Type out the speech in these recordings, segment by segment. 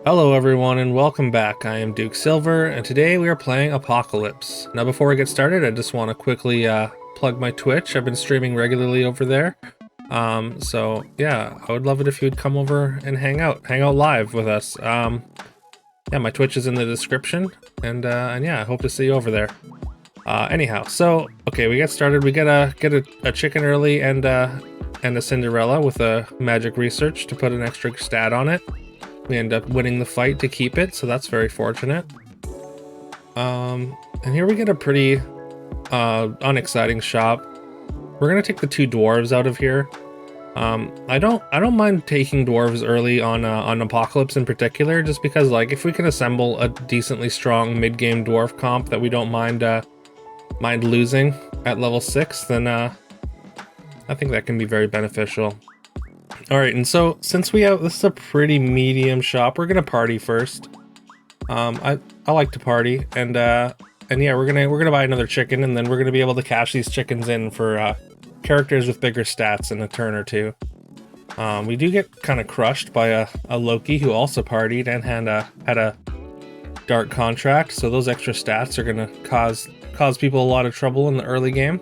Hello everyone and welcome back. I am Duke Silver and today we are playing Apocalypse. Now before we get started, I just want to quickly plug my Twitch. I've been streaming regularly over there. So yeah, I would love it if you'd come over and hang out live with us. Yeah, my Twitch is in the description and yeah, I hope to see you over there. Anyhow, so okay, we get started. We get a chicken early and a Cinderella with a magic research to put an extra stat on it. We end up winning the fight to keep it, so that's very fortunate. And here we get a pretty unexciting shop. We're gonna take the two dwarves out of here. I don't mind taking dwarves early on Apocalypse in particular, just because like if we can assemble a decently strong mid-game dwarf comp that we don't mind losing at level 6, then I think that can be very beneficial. Alright, and so since this is a pretty medium shop, we're gonna party first. I like to party, and yeah, we're gonna buy another chicken, and then we're gonna be able to cash these chickens in for characters with bigger stats in a turn or two. We do get kind of crushed by a Loki who also partied and had a dark contract, so those extra stats are gonna cause people a lot of trouble in the early game.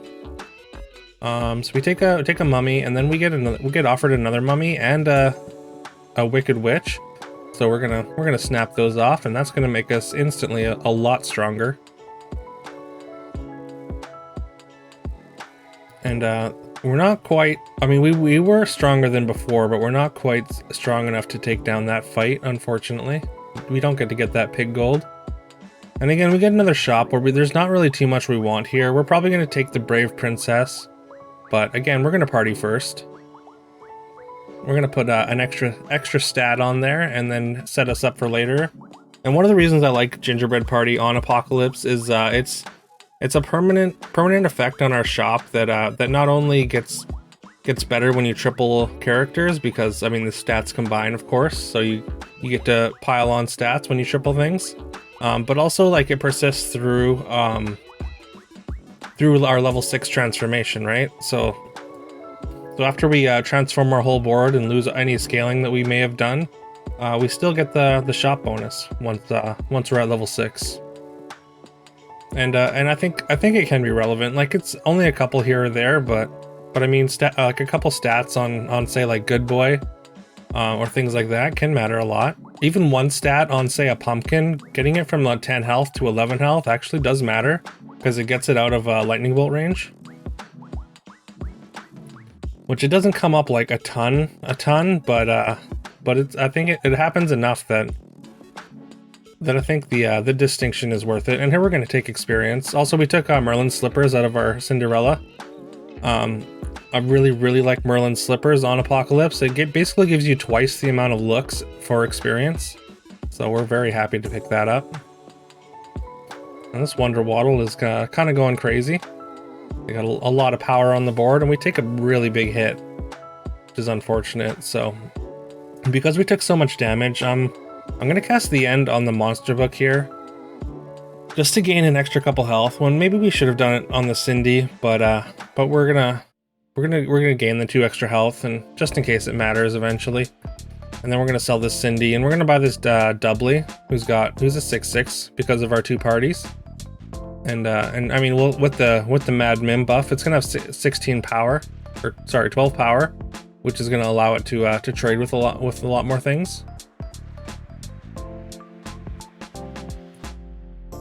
So we take a mummy, and then we get offered another mummy and a wicked witch. So we're gonna snap those off, and that's gonna make us instantly a lot stronger. And we're not quite. I mean, we were stronger than before, but we're not quite strong enough to take down that fight. Unfortunately, we don't get to get that pig gold. And again, we get another shop where there's not really too much we want here. We're probably gonna take the brave princess. But again, we're gonna party first. We're gonna put an extra stat on there and then set us up for later. And one of the reasons I like Gingerbread Party on Apocalypse is it's a permanent effect on our shop that not only gets better when you triple characters, because I mean the stats combine, of course, so you get to pile on stats when you triple things, but also like it persists through our level 6 transformation, right? So after we transform our whole board and lose any scaling that we may have done, we still get the shop bonus once we're at level 6. And I think it can be relevant. Like it's only a couple here or there, but I mean like a couple stats on say like Good Boy or things like that can matter a lot. Even one stat on say a pumpkin, getting it from 10 health to 11 health actually does matter, because it gets it out of lightning bolt range, which it doesn't come up like a ton, but I think it happens enough that I think the distinction is worth it. And here we're going to take experience. Also, we took Merlin's slippers out of our Cinderella. I really like Merlin's slippers on Apocalypse. It basically gives you twice the amount of looks for experience, so we're very happy to pick that up. And this Wonder Waddle is kind of going crazy. We got a lot of power on the board, and we take a really big hit, which is unfortunate. So, because we took so much damage, I'm gonna cast the end on the monster book here, just to gain an extra couple health. When maybe we should have done it on the Cindy, but we're gonna gain the 2 extra health, and just in case it matters eventually. And then we're gonna sell this Cindy, and we're gonna buy this Doubly, who's a 6/6 because of our 2 parties. And I mean, with the Mad Mim buff, it's gonna have 16 power, or sorry, 12 power, which is gonna allow it to trade with a lot more things.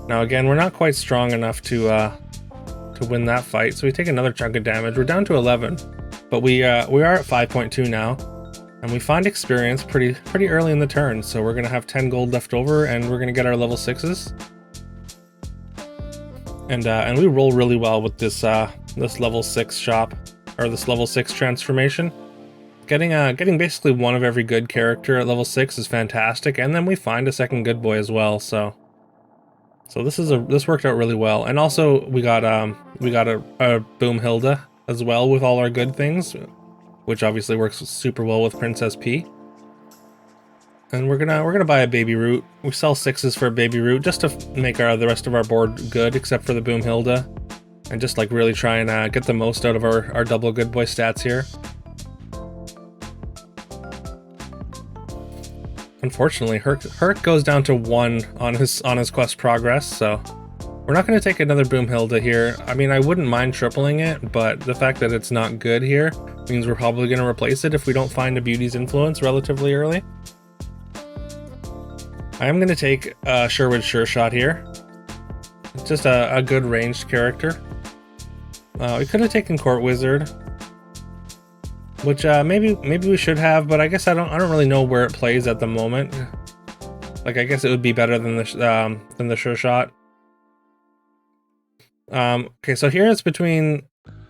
Now again, we're not quite strong enough to win that fight, so we take another chunk of damage. We're down to 11, but we are at 5.2 now, and we find experience pretty early in the turn. So we're gonna have 10 gold left over, and we're gonna get our level 6s. And we roll really well with this level 6 shop, or this level 6 transformation. Getting basically one of every good character at level 6 is fantastic, and then we find a second Good Boy as well. So this worked out really well. And also we got a Boom Hilda as well with all our good things, which obviously works super well with Princess P. And we're gonna buy a Baby Root. We sell 6s for a Baby Root just to make the rest of our board good, except for the Boom Hilda, and just like really try and get the most out of our double Good Boy stats here. unfortunately, Herc goes down to 1 on his quest progress, so we're not going to take another Boomhilda here. I mean, I wouldn't mind tripling it, but the fact that it's not good here means we're probably going to replace it if we don't find a Beauty's Influence relatively early. I am going to take Sherwood's Sure Shot here. It's just a good ranged character. We could have taken Court Wizard, which maybe we should have, but I guess I don't really know where it plays at the moment. Like, I guess it would be better than the Sure Shot. Okay, so here it's between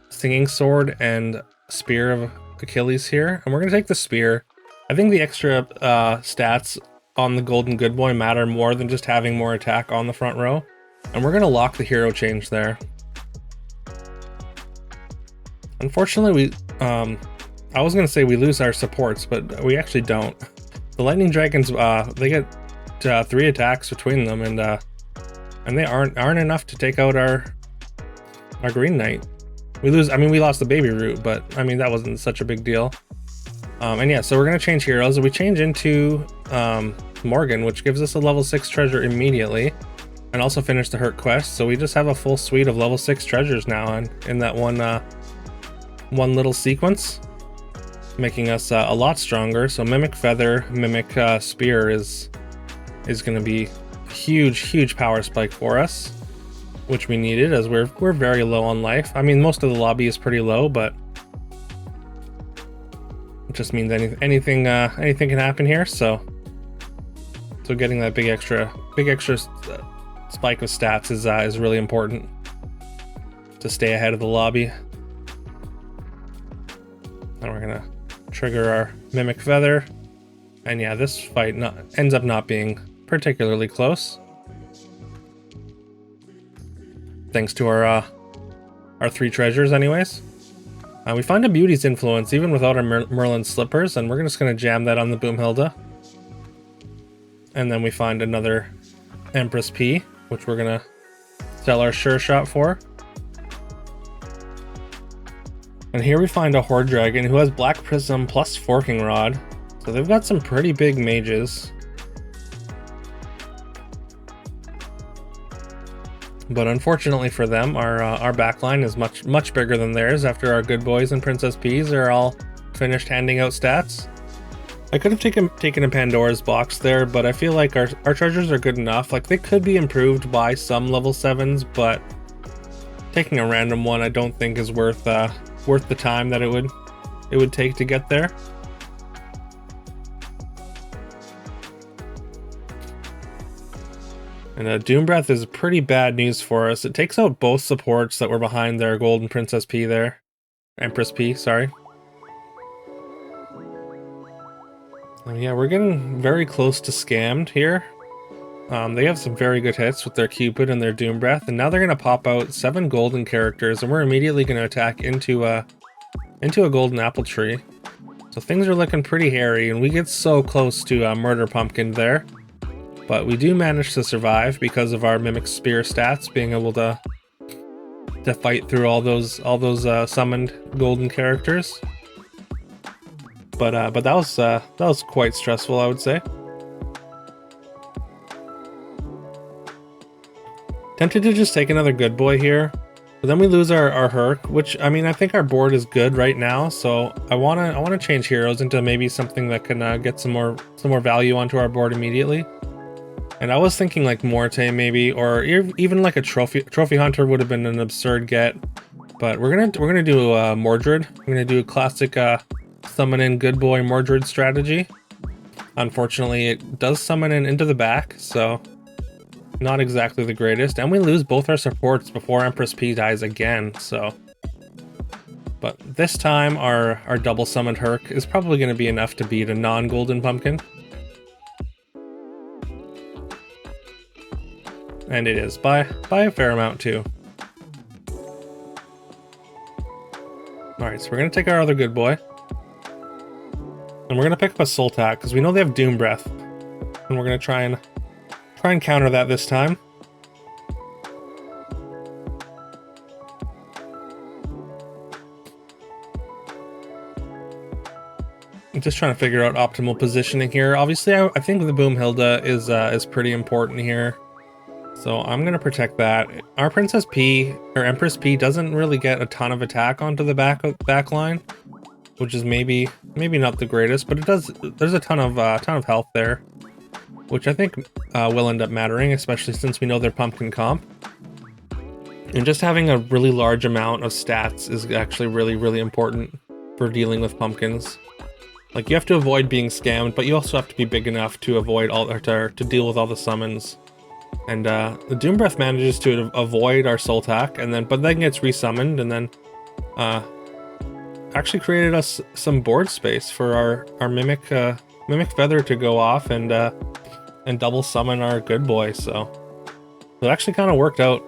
Singing Sword and Spear of Achilles here, and we're gonna take the Spear. I think the extra stats on the Golden Good Boy matter more than just having more attack on the front row, and we're gonna lock the hero change there. Unfortunately, I was gonna say we lose our supports, but we actually don't. The Lightning Dragons, they get 3 attacks between them, and they aren't enough to take out our Green Knight. We lost the Baby Root, but I mean that wasn't such a big deal. And yeah, so we're gonna change heroes, and we change into Morgan, which gives us a level 6 treasure immediately, and also finish the Herc quest. So we just have a full suite of level 6 treasures now, and in that one little sequence, making us a lot stronger. So Mimic Feather, Mimic Spear is gonna be a huge power spike for us, which we needed as we're very low on life. I mean, most of the lobby is pretty low, but it just means anything can happen here. So getting that big extra spike of stats is really important to stay ahead of the lobby. And we're gonna trigger our Mimic Feather, and yeah, this fight ends up not being particularly close, thanks to our 3 treasures anyways. We find a Beauty's Influence even without our Merlin Slippers, and we're just going to jam that on the Boomhilda. And then we find another Empress P, which we're going to sell our Sure Shot for. And here we find a Horde Dragon who has Black Prism plus Forking Rod, so they've got some pretty big mages. But unfortunately for them, our backline is much bigger than theirs after our Good Boys and Princess Peas are all finished handing out stats. I could have taken a Pandora's Box there, but I feel like our treasures are good enough. Like, they could be improved by some level 7s, but taking a random one I don't think is worth the time that it would take to get there. And Doom Breath is pretty bad news for us. It takes out both supports that were behind their Golden Princess P there. Empress P, sorry. And yeah, we're getting very close to scammed here. They have some very good hits with their Cupid and their Doom Breath, and now they're going to pop out 7 golden characters, and we're immediately going to attack into a golden apple tree. So things are looking pretty hairy, and we get so close to Murder Pumpkin there. But we do manage to survive because of our Mimic Spear stats, being able to fight through all those summoned golden characters. But that was quite stressful, I would say. Tempted to just take another Good Boy here, but then we lose our Herc, which, I mean, I think our board is good right now, so I wanna change heroes into maybe something that can get some more value onto our board immediately. And I was thinking like Morte maybe, or even like a Trophy Hunter would have been an absurd get. But we're gonna do a Mordred. We're gonna do a classic summon in Good Boy Mordred strategy. Unfortunately, it does summon in into the back, so not exactly the greatest. And we lose both our supports before Empress P dies again. So, but this time our double summoned Herc is probably going to be enough to beat a non-golden pumpkin. And it is, by a fair amount too. Alright, so we're going to take our other Good Boy. And we're going to pick up a Soul Tack, because we know they have Doom Breath. And we're going to try and counter that this time. just trying to figure out optimal positioning here. Obviously, I think the Boom Hilda is pretty important here. So I'm gonna protect that. Our Princess P, or Empress P, doesn't really get a ton of attack onto the back line, which is maybe not the greatest, but it does. There's a ton of health there, which I think will end up mattering, especially since we know their pumpkin comp. And just having a really large amount of stats is actually really important for dealing with pumpkins. Like, you have to avoid being scammed, but you also have to be big enough to avoid all, or to deal with all the summons. And the Doom Breath manages to avoid our Soul Tack, but then gets resummoned, and then actually created us some board space for our Mimic Feather to go off and double summon our good boy. So it actually kind of worked out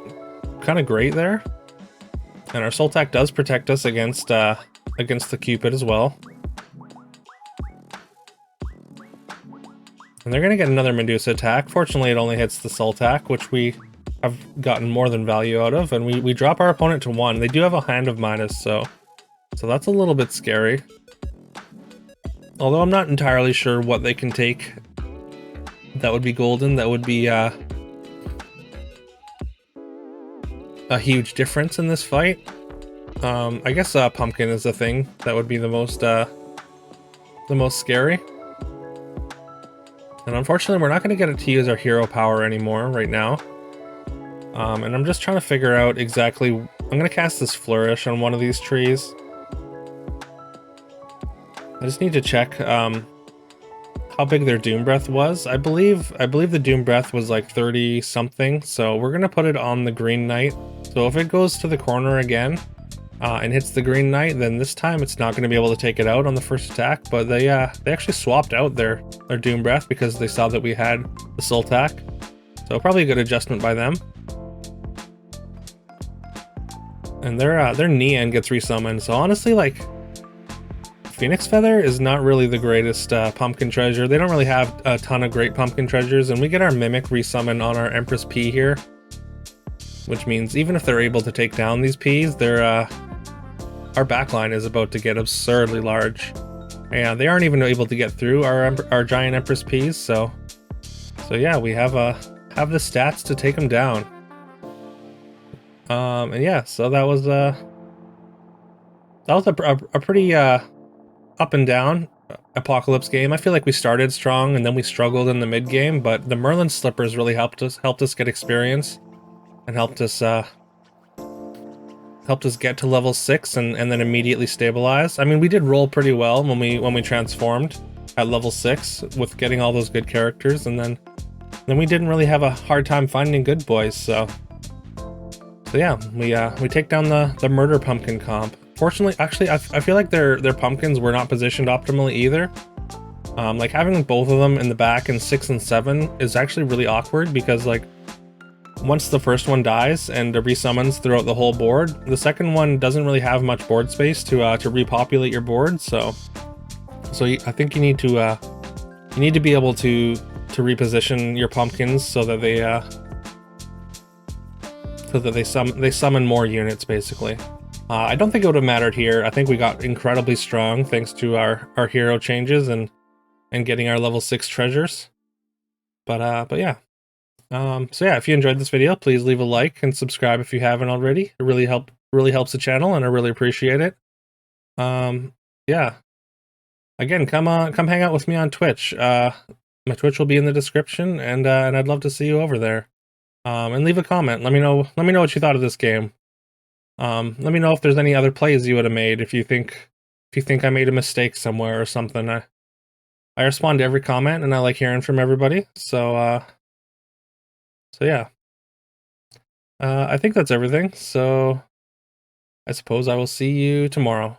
kind of great there. And our Soul Tack does protect us against the Cupid as well. And they're gonna get another Medusa attack. Fortunately, it only hits the Soul Tack, which we have gotten more than value out of, and we drop our opponent to 1. They do have a hand of minus, so that's a little bit scary. Although I'm not entirely sure what they can take that would be golden, that would be a huge difference in this fight. I guess Pumpkin is the thing that would be the most scary. And unfortunately, we're not going to get to use our hero power anymore right now. And I'm just trying to figure out exactly... I'm going to cast this Flourish on one of these trees. I just need to check how big their Doom Breath was. I believe the Doom Breath was like 30 something, so we're going to put it on the Green Knight. So if it goes to the corner again and hits the Green Knight, then this time it's not going to be able to take it out on the first attack, but they actually swapped out their Doom Breath because they saw that we had the Soul Tack. So probably a good adjustment by them. And their Nian gets resummoned, so honestly, like, Phoenix Feather is not really the greatest pumpkin treasure. They don't really have a ton of great pumpkin treasures, and we get our Mimic resummon on our Empress P here, which means even if they're able to take down these Ps, our backline is about to get absurdly large. And they aren't even able to get through our giant Empress Ps, so yeah, we have the stats to take them down. And yeah, so that was a pretty up and down Apocalypse game. I feel like we started strong and then we struggled in the mid game, but the Merlin Slippers really helped us get experience and helped us get to level 6 and then immediately stabilize. I mean, we did roll pretty well when we transformed at level 6 with getting all those good characters, and then we didn't really have a hard time finding good boys. So yeah, we take down the Murder Pumpkin comp. Fortunately, actually, I feel like their pumpkins were not positioned optimally either. Like, having both of them in the back in 6 and 7 is actually really awkward, because like, once the first one dies and resummons throughout the whole board, the second one doesn't really have much board space to repopulate your board. So I think you need to be able to reposition your pumpkins so that they summon more units, basically. I don't think it would have mattered here. I think we got incredibly strong thanks to our hero changes and getting our level 6 treasures. But yeah. So yeah, if you enjoyed this video, please leave a like and subscribe if you haven't already. It really helps the channel, and I really appreciate it. Yeah. Again, come hang out with me on Twitch. My Twitch will be in the description, and I'd love to see you over there. And leave a comment. Let me know what you thought of this game. Let me know if there's any other plays you would have made, if you think I made a mistake somewhere or something. I respond to every comment, and I like hearing from everybody. So yeah. I think that's everything. So I suppose I will see you tomorrow.